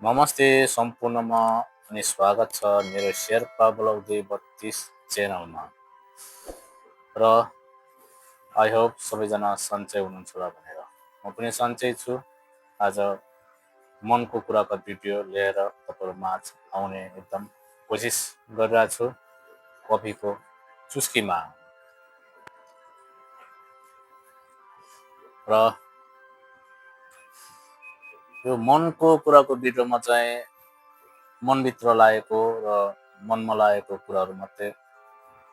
नमस्ते सम्पूर्णमा अनि स्वागत छ मेरो शेर्पा ब्लग 232 च्यानलमा। र आई होप सबैजना सन्चै हुनुहुन्छ होला भनेर म पनि सन्चै छु। आज मनको कुराको भिडियो लिएर तपाईँहरू माझ आउने एकदम कोसिस गरिरहेको छु कफीको चुस्कीमा। र यो मनको कुराको भिडियोमा चाहिँ मनभित्र लागेको र मनमा लागेको कुराहरू मात्रै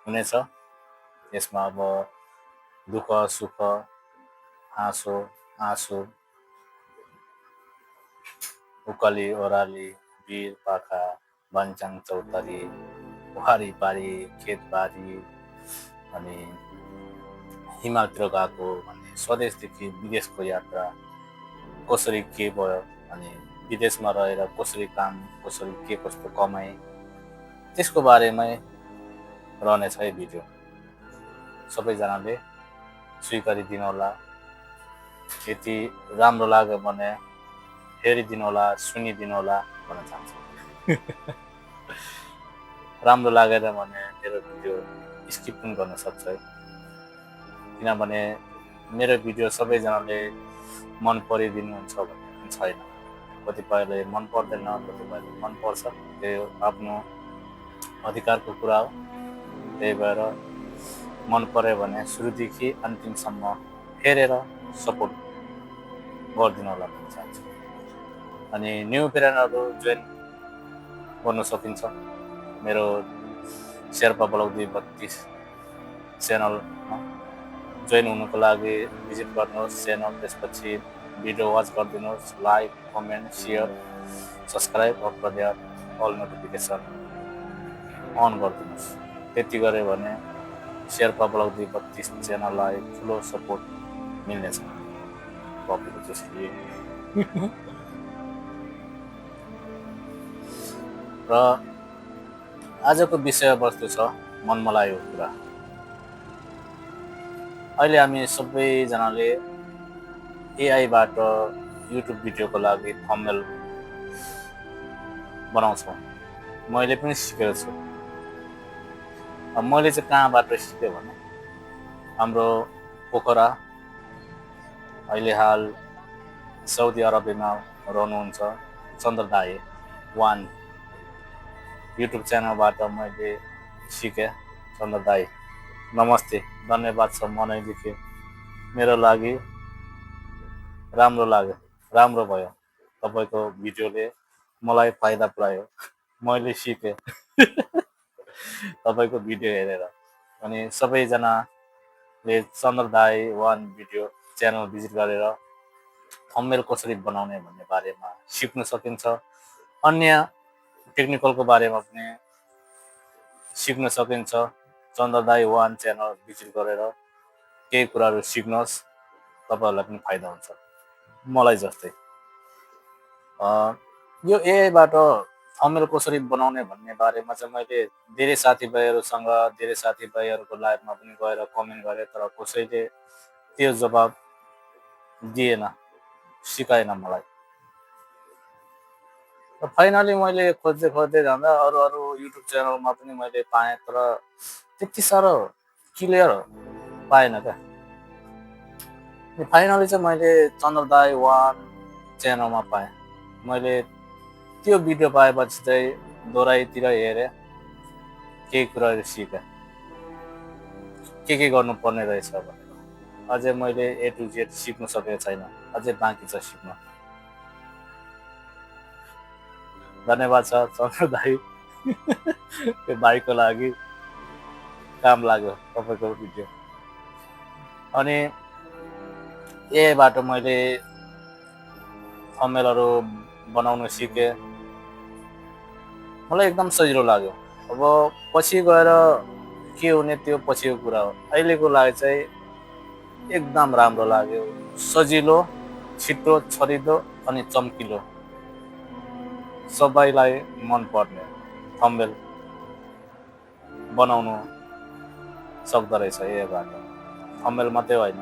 हुनेछ। यसमा अब दुःख सुख हाँसो आँसु उकाली ओह्राली वीर पाखा भन्छाङ चौतारी बुहारी पारी खेतबारी अनि हिमालतिर गएको भने स्वदेशदेखि विदेशको यात्रा कसरी के भयो अनि विदेशमा रहेर कसरी काम कसरी के कस्तो कमाए त्यसको बारेमै रहनेछ है भिडियो। सबैजनाले स्वीकारिदिनु होला। यति राम्रो लाग्यो भने हेरिदिनु होला सुनिदिनु होला भन्न चाहन्छु। राम्रो लागेन भने मेरो भिडियो स्किप पनि गर्न सक्छ है, किनभने मेरो भिडियो सबैजनाले मन परिदिनुहुन्छ भन्ने पनि छैन। कतिपयले मन पर्दैन, कतिपयले मन पर्छ, त्यो आफ्नो अधिकारको कुरा हो। त्यही भएर मन पर्यो भने सुरुदेखि अन्तिमसम्म हेरेर सपोर्ट गरिदिनु होला भन्न चाहन्छु। अनि न्यू प्रेरणाहरू जोइन गर्न सकिन्छ मेरो शेर्पा ब्लग 232 च्यानलमा। जोइन हुनुको लागि भिजिट गर्नुहोस् च्यानल, त्यसपछि भिडियो वाच गरिदिनुहोस्, like comment share subscribe of their all notification on गरिदिनुहोस्। त्यति गऱ्यो भने शेर्पा ब्लग 232 च्यानललाई ठुलो सपोर्ट मिल्नेछ। कफीको चुस्की र आजको विषयवस्तु छ मनमा लागेको कुरा। अहिले हामी सबैजनाले एआईबाट युट्युब भिडियोको लागि थम्बनेल बनाउँछौँ। मैले पनि सिकेको छु। अब मैले चाहिँ कहाँबाट सिकेँ भने हाम्रो पोखरा अहिले हाल साउदी अरबियामा रहनुहुन्छ चन्द्र दाई 1 युट्युब च्यानलबाट मैले सिकेँ। चन्द्र दाई नमस्ते, धन्यवाद छ मनैदेखि। मेरो लागि राम्रो लाग्यो, राम्रो भयो। तपाईँको भिडियोले मलाई फाइदा पुर्यायो, मैले सिकेँ तपाईँको भिडियो हेरेर। अनि सबैजनाले चन्द्र दाई 1 भिडियो च्यानल भिजिट गरेर थम्बनेल कसरी बनाउने भन्ने बारेमा सिक्न सकिन्छ। अन्य टेक्निकलको बारेमा पनि सिक्न सकिन्छ। चन्द्र दाई 1 च्यानल भिजिट गरेर केही कुराहरू सिक्नुहोस्, तपाईँहरूलाई पनि फाइदा हुन्छ मलाई जस्तै। यो एआईबाट थम्बनेल कसरी बनाउने भन्ने बारेमा चाहिँ मैले धेरै साथीभाइहरूको लाइभमा पनि गएर कमेन्ट गरेँ, तर कसैले त्यो जवाब दिएन, सिकाएन मलाई। र फाइनली मैले खोज्दै जाँदा अरू युट्युब च्यानलमा पनि मैले पाएँ, तर त्यति साह्रो क्लियर पाएन क्या। फाइनली चाहिँ मैले चन्द्र दाई 1 च्यानलमा पाएँ। मैले त्यो भिडियो पाएपछि चाहिँ दोहोऱ्याइतिर हेरेँ, केही कुराहरू सिकेँ के गर्नुपर्ने रहेछ भनेर। अझै मैले A to Z सिक्न सकेको छैन, अझै बाँकी छ सिक्न। धन्यवाद छ चन्द्र दाई, त्यो भाइको लागि काम लाग्यो तपाईँको भिडियो। अनि एआईबाट मैले थम्बनेलहरू बनाउन सिकेँ, मलाई एकदम सजिलो लाग्यो। अब पछि गएर के हुने त्यो पछिको कुरा हो। अहिलेको लागि चाहिँ एकदम राम्रो लाग्यो, सजिलो, छिटो, छरिदो अनि चम्किलो, सबैलाई मनपर्ने थम्बनेल बनाउनु सक्दो रहेछ एआईबाट। थम्बनेल मात्रै होइन,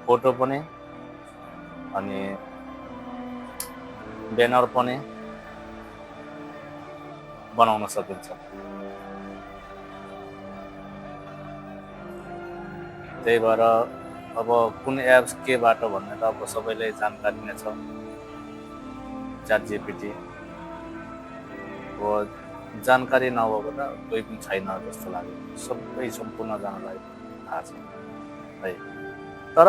फोटो पनि अनि ब्यानर पनि बनाउन सकिन्छ। त्यही भएर अब कुन एप्स केबाट भन्ने त अब सबैलाई जानकारी नै छ। ChatGPT अब जानकारी नभएको त कोही पनि छैन जस्तो लाग्यो। सबै सम्पूर्णजनालाई थाहा छ है। तर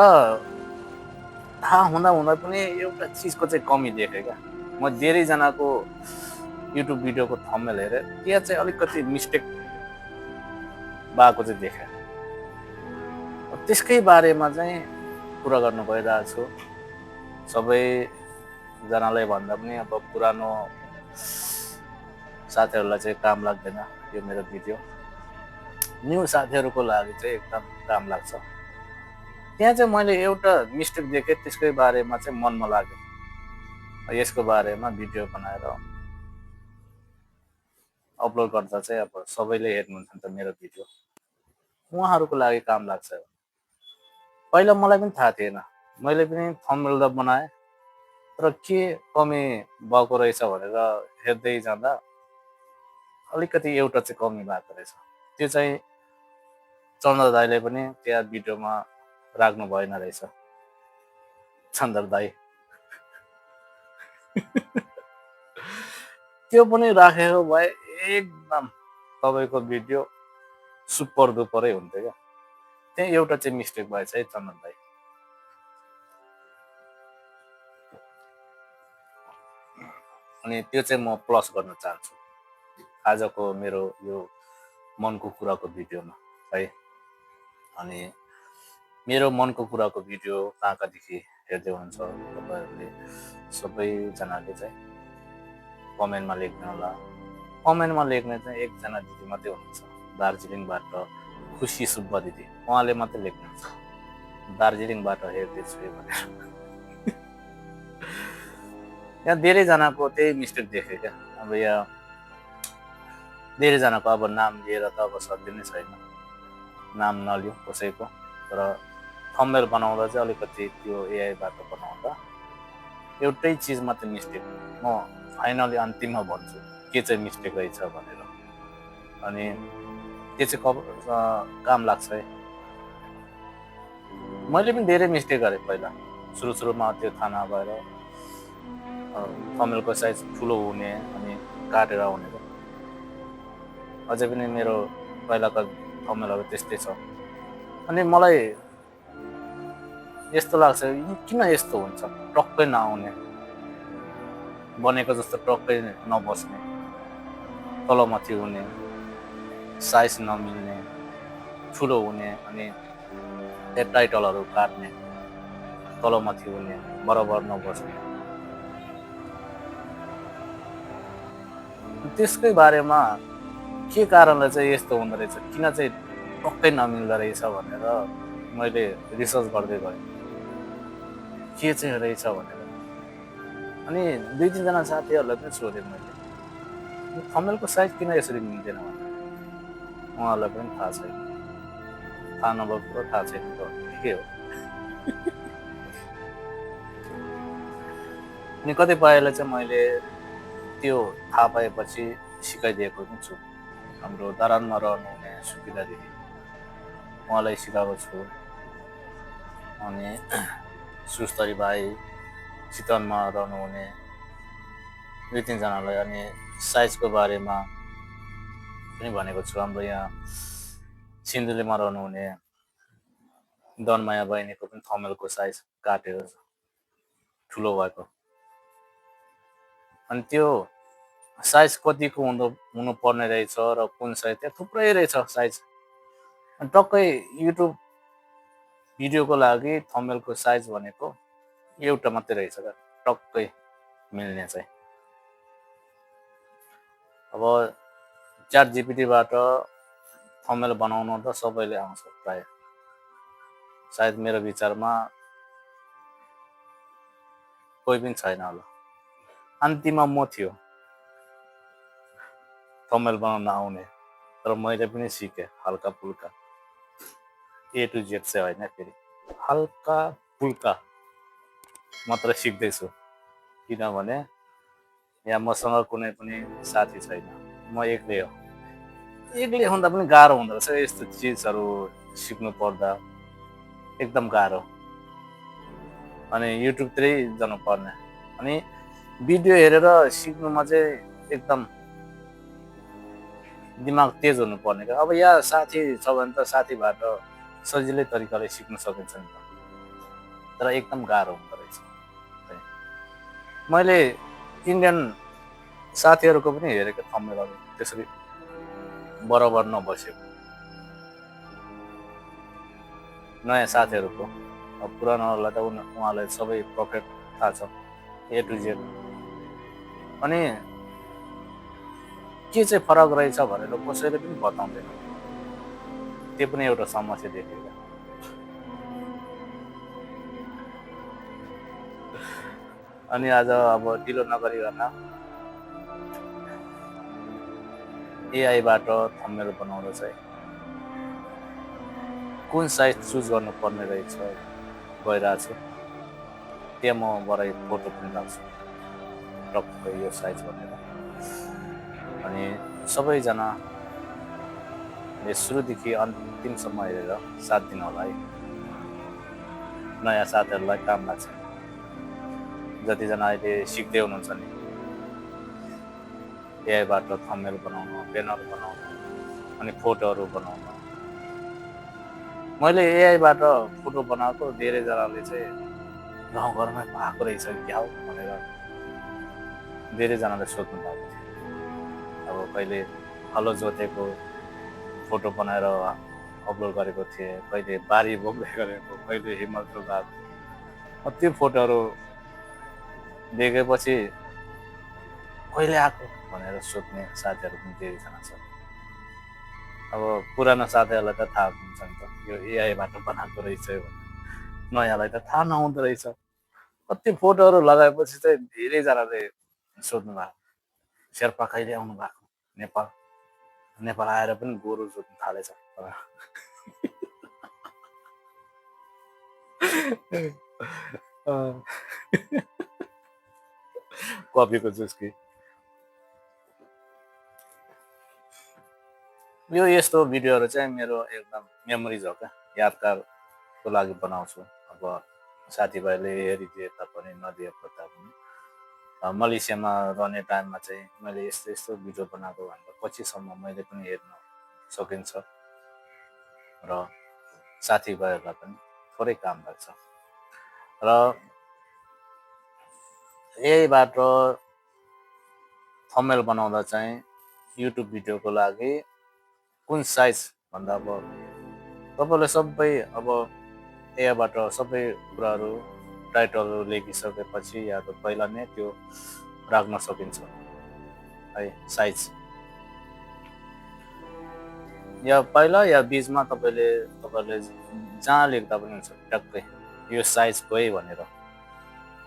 थाहा हुँदा हुँदा पनि एउटा चिजको चाहिँ कमी देखेँ क्या। म धेरैजनाको युट्युब भिडियोको थम्बनेल हेरेँ, त्यहाँ चाहिँ अलिकति मिस्टेक भएको चाहिँ देखेँ। त्यसकै बारेमा चाहिँ कुरा गर्नु गइरहेको छु। सबैजनालाई भन्दा पनि अब पुरानो साथीहरूलाई चाहिँ काम लाग्दैन यो मेरो भिडियो। न्यू साथीहरूको लागि चाहिँ एकदम काम लाग्छ। त्यहाँ चाहिँ मैले एउटा मिस्टेक देखेँ, त्यसकै बारेमा चाहिँ मनमा लाग्यो। यसको बारेमा भिडियो बनाएर अपलोड गर्दा चाहिँ अब सबैले हेर्नुहुन्छ नि त मेरो भिडियो, उहाँहरूको लागि काम लाग्छ। पहिला मलाई पनि थाहा थिएन, मैले पनि थम्बनेल त बनाएँ, तर के कमी भएको रहेछ भनेर हेर्दै जाँदा अलिकति एउटा चाहिँ कमी भएको रहेछ। त्यो चाहिँ चन्द्र दाईले पनि त्यहाँ भिडियोमा राख्नु भएन रहेछ। चन्द्र दाई त्यो पनि राखेको भए एकदम तपाईँको भिडियो सुपर डुपरै हुन्थ्यो क्या। त्यहाँ एउटा चाहिँ मिस्टेक भएछ है चन्दन दाई। अनि त्यो चाहिँ म प्लस गर्न चाहन्छु आजको मेरो यो मनको कुराको भिडियोमा है। अनि मेरो मनको कुराको भिडियो कहाँ कहाँदेखि हेर्दै हुनुहुन्छ तपाईँहरूले सबैजनाले चाहिँ कमेन्टमा लेख्नु होला। कमेन्टमा लेख्ने चाहिँ एकजना दिदी मात्रै हुनुहुन्छ, दार्जिलिङबाट खुसी सुब्बा दिदी, उहाँले मात्रै लेख्नुहुन्छ दार्जिलिङबाट हेर्दैछु भनेर। यहाँ धेरैजनाको त्यही मिस्टेक देखेँ क्या। अब यहाँ धेरैजनाको अब नाम लिएर त अब सकिने छैन, नाम नलियो कसैको। तर थम्बनेल बनाउँदा चाहिँ अलिकति त्यो एआईबाट बनाउँदा एउटै चिज मात्रै मिस्टेक, म फाइनली अन्तिममा भन्छु के चाहिँ मिस्टेक रहेछ भनेर। अनि त्यो चाहिँ काम लाग्छ है। मैले पनि धेरै मिस्टेक गरेँ पहिला, सुरुमा त्यो थाहा नभएर थम्बनेलको साइज ठुलो हुने अनि काटेर हुने। अझै पनि मेरो पहिलाको थम्बनेलहरू त्यस्तै छ। अनि मलाई यस्तो लाग्छ किन यस्तो हुन्छ, टक्कै नआउने, बनेको जस्तो टक्कै नबस्ने, तलमाथि हुने, साइज नमिल्ने, ठुलो हुने, अनि त्यो टाइटलहरू काट्ने, तलमाथि हुने, बराबर नबस्ने। त्यसकै बारेमा के कारणले चाहिँ यस्तो हुँदो रहेछ, किन चाहिँ टक्कै नमिल्दो रहेछ भनेर मैले रिसर्च गर्दै गएँ के चाहिँ रहेछ भनेर। अनि 2-3जना साथीहरूलाई पनि सोधेँ मैले, थम्बनेलको साइज किन यसरी मिल्दैन भनेर। उहाँहरूलाई पनि थाहा छैन, थाहा नभएको कुरो थाहा छैन के हो। अनि कतिपयलाई चाहिँ मैले त्यो थाहा पाएपछि सिकाइदिएको पनि छु। हाम्रो दरानमा रहनुहुने सुकिला दिदी, उहाँलाई सिकाएको छु। अनि सुस्तरी भाइ, चितवनमा रहनुहुने 2-3जनालाई अनि साइजको बारेमा पनि भनेको छु। हाम्रो यहाँ सिन्धुलीमा रहनुहुने दनमाया बहिनीको पनि थम्बनेलको साइज काटेर ठुलो भएको। अनि त्यो साइज कतिको हुनुपर्ने रहेछ र कुन साइज, त्यहाँ थुप्रै रहेछ साइज। अनि टक्कै युट्युब भिडियोको लागि थम्बनेलको साइज भनेको एउटा मात्रै रहेछ क्या, टक्कै मिल्ने चाहिँ। अब ChatGPTबाट थम्बनेल बनाउनु त सबैले आउँछ प्राय, सायद मेरो विचारमा कोही पनि छैन होला। अन्तिममा म थियो थम्बनेल बनाउन आउने, तर मैले पनि सिकेँ हल्का फुल्का, A to Z चाहिँ होइन, फेरि हल्का फुल्का मात्र सिक्दैछु। किनभने यहाँ मसँग कुनै पनि साथी छैन, म एक्लै हो। एक्लै हुँदा पनि गाह्रो हुँदो रहेछ यस्तो चिजहरू सिक्नु पर्दा एकदम गाह्रो। अनि युट्युबतिरै जानुपर्ने। अनि भिडियो हेरेर सिक्नुमा चाहिँ एकदम दिमाग तेज हुनुपर्ने क्या। अब यहाँ साथी छ भने त साथीबाट सजिलै तरिकाले सिक्न सकिन्छ नि त, तर एकदम गाह्रो हुँदो रहेछ। मैले इन्डियन साथीहरूको पनि हेरेको थम्बनेलहरू त्यसरी बराबर नबसेको, नयाँ साथीहरूको। अब पुरानोहरूलाई त उहाँलाई सबै पर्फेक्ट थाहा छ, ए टु जेड। अनि के चाहिँ फरक रहेछ भनेर कसैले पनि बताउँदैन, त्यो पनि एउटा समस्या देखेको। अनि आज अब ढिलो नगरिकन एआईबाट थम्बनेल बनाउँदा चाहिँ कुन साइज चुज गर्नुपर्ने रहेछ गइरहेको छु। त्यहाँ म बराई फोटो पनि लाग्छु टक्क यो साइज भनेर। अनि सबैजनाले सुरुदेखि अन्तिमसम्म हेरेर साथ दिनु होला है, नयाँ साथीहरूलाई काम लाग्छ। जतिजना अहिले सिक्दै हुनुहुन्छ नि एआईबाट थम्बनेल बनाउनु, ब्यानर बनाउनु, अनि फोटोहरू बनाउनु। मैले एआईबाट फोटो बनाएको धेरैजनाले चाहिँ गाउँघरमै भएको रहेछ क्या हो भनेर धेरैजनाले सोध्नु भएको थियो। अब कहिले हलो जोतेको फोटो बनाएर अपलोड गरेको थिएँ, कहिले बारी बोक्दै गरेको, कहिले हिमालतिर गएको। त्यो फोटोहरू देखेपछि कहिले आएको भनेर सोध्ने साथीहरू पनि धेरैजना छ। अब पुरानो साथीहरूलाई त थाहा हुन्छ नि त यो एआईबाट बनाएको रहेछ भनेर, नयाँलाई त थाहा नहुँदो रहेछ। त्यो फोटोहरू लगाएपछि चाहिँ धेरैजनाले सोध्नु भएको, शेर्पा कहिले आउनु भएको नेपाल, नेपाल आएर पनि गोरु जोत्नु थालेछ। कफीको चुस्की। यो यस्तो भिडियोहरू चाहिँ मेरो एकदम मेमोरिज हो क्या, यादगारको लागि बनाउँछु। अब साथीभाइले हेरिदिए तापनि नदिए तापनि मलेसियामा रहने टाइममा चाहिँ मैले यस्तो यस्तो भिडियो बनाएको भनेर पछिसम्म मैले पनि हेर्न सकिन्छ र साथीभाइहरूलाई पनि थोरै काम लाग्छ। र यहीबाट थम्बनेल बनाउँदा चाहिँ युट्युब भिडियोको लागि कुन साइज भन्दा अब तपाईँले सबै अब यहाँबाट सबै कुराहरू टाइटलहरू लेखिसकेपछि या त पहिला नै त्यो राख्न सकिन्छ है साइज। या पहिला या बिचमा तपाईँले जहाँ लेख्दा पनि हुन्छ ट्याक्कै यो साइज गयो भनेर।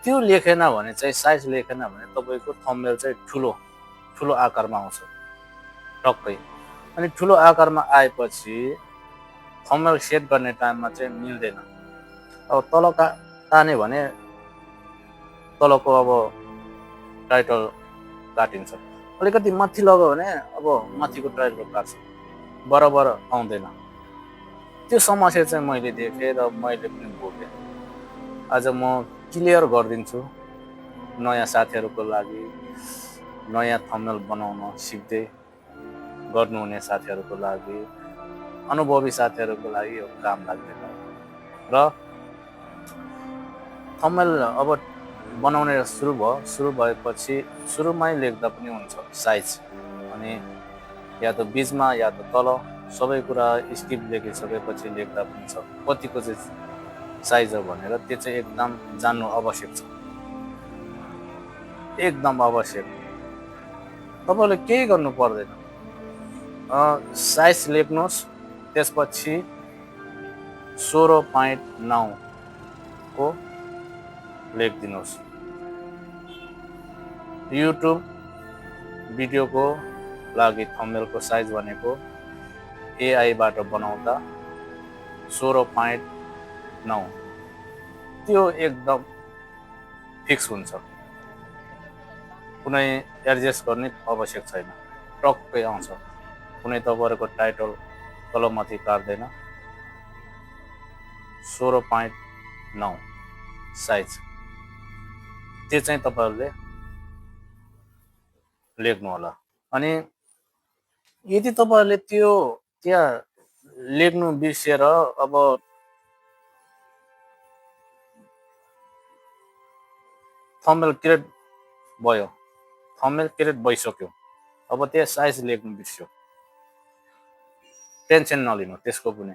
त्यो लेखेन भने चाहिँ साइज लेखेन भने तपाईँको थम्बनेल चाहिँ ठुलो आकारमा आउँछ टक्कै। अनि ठुलो आकारमा आएपछि थम्बनेल सेट गर्ने टाइममा चाहिँ मिल्दैन। अब तल तान्यो भने तलको अब टाइटल काटिन्छ, अलिकति माथि लग्यो भने अब माथिको टाइटल काट्छ, बराबर आउँदैन। त्यो समस्या चाहिँ मैले देखेँ र मैले पनि भोगेँ। आज म क्लियर गरिदिन्छु नयाँ साथीहरूको लागि, नयाँ थम्बनेल बनाउन सिक्दै गर्नुहुने साथीहरूको लागि, अनुभवी साथीहरूको लागि यो काम लाग्दैन। र थम्बनेल अब बनाउने सुरु भएपछि सुरुमै लेख्दा पनि हुन्छ साइज। अनि या त बिचमा या त तल सबै कुरा स्क्रिप्ट लेखिसकेपछि लेख्दा पनि छ कतिको चाहिँ साइज हो भनेर। त्यो चाहिँ एकदम जान्नु आवश्यक छ, एकदम आवश्यक। तपाईँले केही गर्नु पर्दैन, साइज लेख्नुहोस्, त्यसपछि 16.9 को लेखिदिनुहोस्। युट्युब भिडियोको लागि थम्बनेलको साइज भनेको एआईबाट बनाउँदा 16.9 त्यो एकदम फिक्स हुन्छ, कुनै एडजस्ट गर्ने आवश्यक छैन। टक्कै आउँछ। कुनै तपाईँहरूको टाइटल तलमाथि काट्दैन। 16.9 साइज त्यो चाहिँ तपाईँहरूले लेख्नु होला। अनि यदि तपाईँहरूले त्यो त्यहाँ लेख्नु बिर्सेर अब थम्बनेल क्रिएट भयो, थम्बनेल क्रिएट भइसक्यो, अब त्यहाँ साइज लेख्नु बिर्स्यो, टेन्सन नलिनु त्यसको पनि।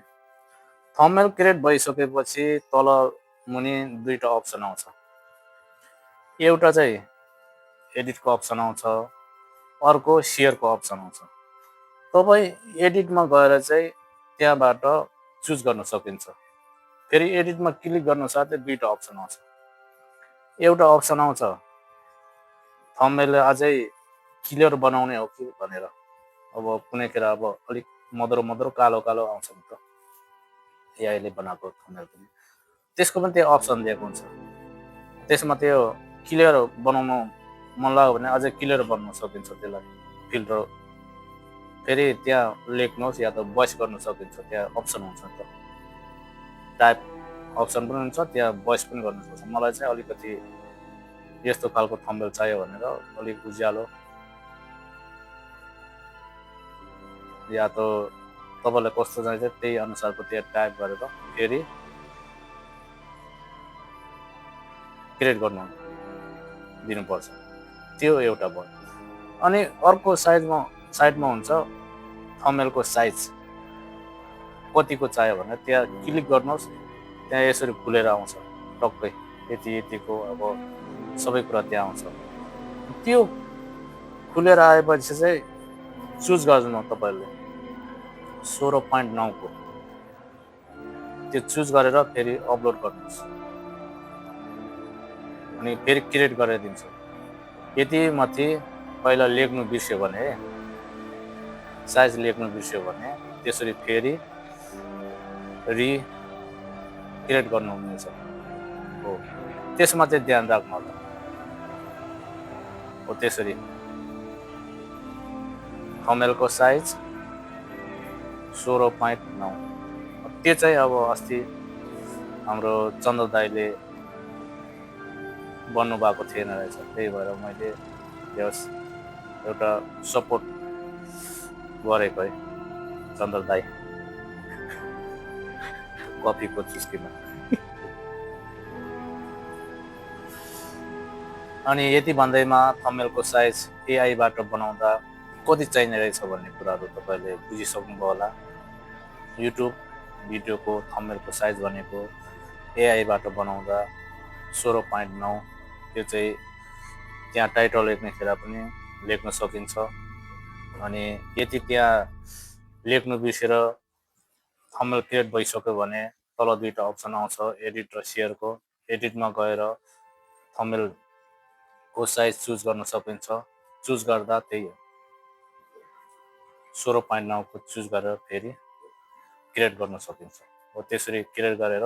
थम्बनेल क्रिएट भइसकेपछि तल मुनि दुईटा अप्सन आउँछ। एउटा चाहिँ एडिटको अप्सन आउँछ, अर्को सेयरको अप्सन आउँछ। तपाईँ एडिटमा गएर चाहिँ त्यहाँबाट चुज गर्न सकिन्छ। फेरि एडिटमा क्लिक गर्न साथै दुईटा अप्सन आउँछ। एउटा अप्सन आउँछ थम्बनेल अझै क्लियर बनाउने हो कि भनेर। अब कुनै केरा अब अलिक मदरो कालो कालो आउँछ नि त एआईले बनाएको थम्बनेल पनि, त्यसको पनि त्यो अप्सन दिएको हुन्छ। त्यसमा त्यो क्लियर बनाउनु मन लाग्यो भने अझै क्लियर बनाउन सकिन्छ त्यसलाई फिल्टर। फेरि त्यहाँ लेख्नुहोस् या त भोइस गर्न सकिन्छ, त्यहाँ अप्सन हुन्छ नि त, टाइप अप्सन पनि हुन्छ, त्यहाँ भोइस पनि गर्न सक्छ। मलाई चाहिँ अलिकति यस्तो खालको थम्बनेल चाहियो भनेर अलिक उज्यालो या त तपाईँलाई कस्तो चाहिन्छ त्यही अनुसारको त्यहाँ टाइप गरेर फेरि क्रिएट गर्नु दिनुपर्छ। त्यो एउटा भयो। अनि अर्को साइडमा हुन्छ थम्बनेलको साइज कतिको चाहियो भने त्यहाँ क्लिक गर्नुहोस्, त्यहाँ यसरी खुलेर आउँछ टक्कै यतिको अब सबै कुरा त्यहाँ आउँछ। त्यो खुलेर आएपछि चाहिँ चुज गर्नु तपाईँहरूले 16.9 को त्यो चुज गरेर फेरि अपलोड गर्नुहोस् अनि फेरि क्रिएट गरेर दिन्छ। यदि माथि पहिला लेख्नु बिर्स्यो भने, साइज लेख्नु बिर्स्यो भने त्यसरी फेरि क्रिएट गर्नु हुनेछ हो। त्यसमा चाहिँ ध्यान राख्नु होला हो। त्यसरी थम्बनेलको साइज 16.9 त्यो चाहिँ अब अस्ति हाम्रो चन्द्र दाइले बन्नु भएको थिएन रहेछ, त्यही भएर मैले एउटा सपोर्ट गरेको है चन्द्र दाइ कफीको चुस्कीमा। अनि यति भन्दैमा थम्बनेलको साइज एआईबाट बनाउँदा कति चाहिने रहेछ भन्ने कुराहरू तपाईँले बुझिसक्नुभयो होला। युट्युब भिडियोको थम्बनेलको साइज भनेको एआईबाट बनाउँदा 16.9 त्यो चाहिँ त्यहाँ टाइटल लेख्नेखेर पनि लेख्न सकिन्छ। अनि यदि त्यहाँ लेख्नु बिर्सेर थम्बनेल क्रिएट भइसक्यो भने तल दुईटा अप्सन आउँछ एडिट र सेयरको। एडिटमा गएर थम्बनेलको साइज चुज गर्न सकिन्छ। चुज गर्दा त्यही 16.9 को चुज गरेर फेरि क्रिएट गर्न सकिन्छ हो। त्यसरी क्रिएट गरेर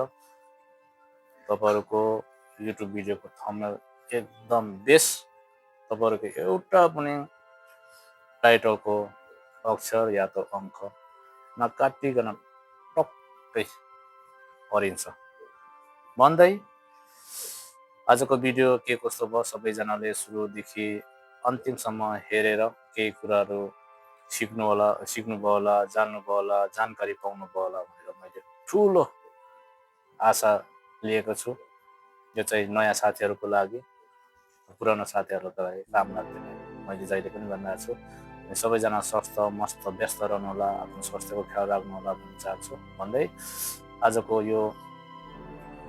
तपाईँहरूको युट्युब भिडियोको थम्बनेल एकदम बेस्ट, तपाईँहरूको एउटा पनि टाइटलको अक्षर या त अङ्क नकाटिकन टक्कै हरिन्छ भन्दै आजको भिडियो के कस्तो भयो सबैजनाले सुरुदेखि अन्तिमसम्म हेरेर केही कुराहरू सिक्नुभयो होला, जान्नुभयो होला, जानकारी पाउनुभयो होला भनेर मैले ठुलो आशा लिएको छु। यो चाहिँ नयाँ साथीहरूको लागि, पुरानो साथीहरूको लागि काम लाग्दैन मैले जहिले पनि भनिरहेको छु। सबैजना स्वस्थ मस्त व्यस्त रहनु होला, आफ्नो स्वास्थ्यको ख्याल राख्नु होला भन्न चाहन्छु भन्दै आजको यो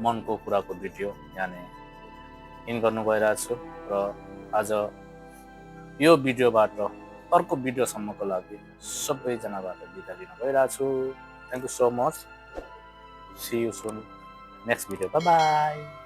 मनको कुराको भिडियो यानि इन गर्नु गइरहेको छु। र आज यो भिडियोबाट अर्को भिडियोसम्मको लागि सबैजनाबाट बिदा लिन गइरहेको छु। Thank you so much. See you soon next video. Bye by.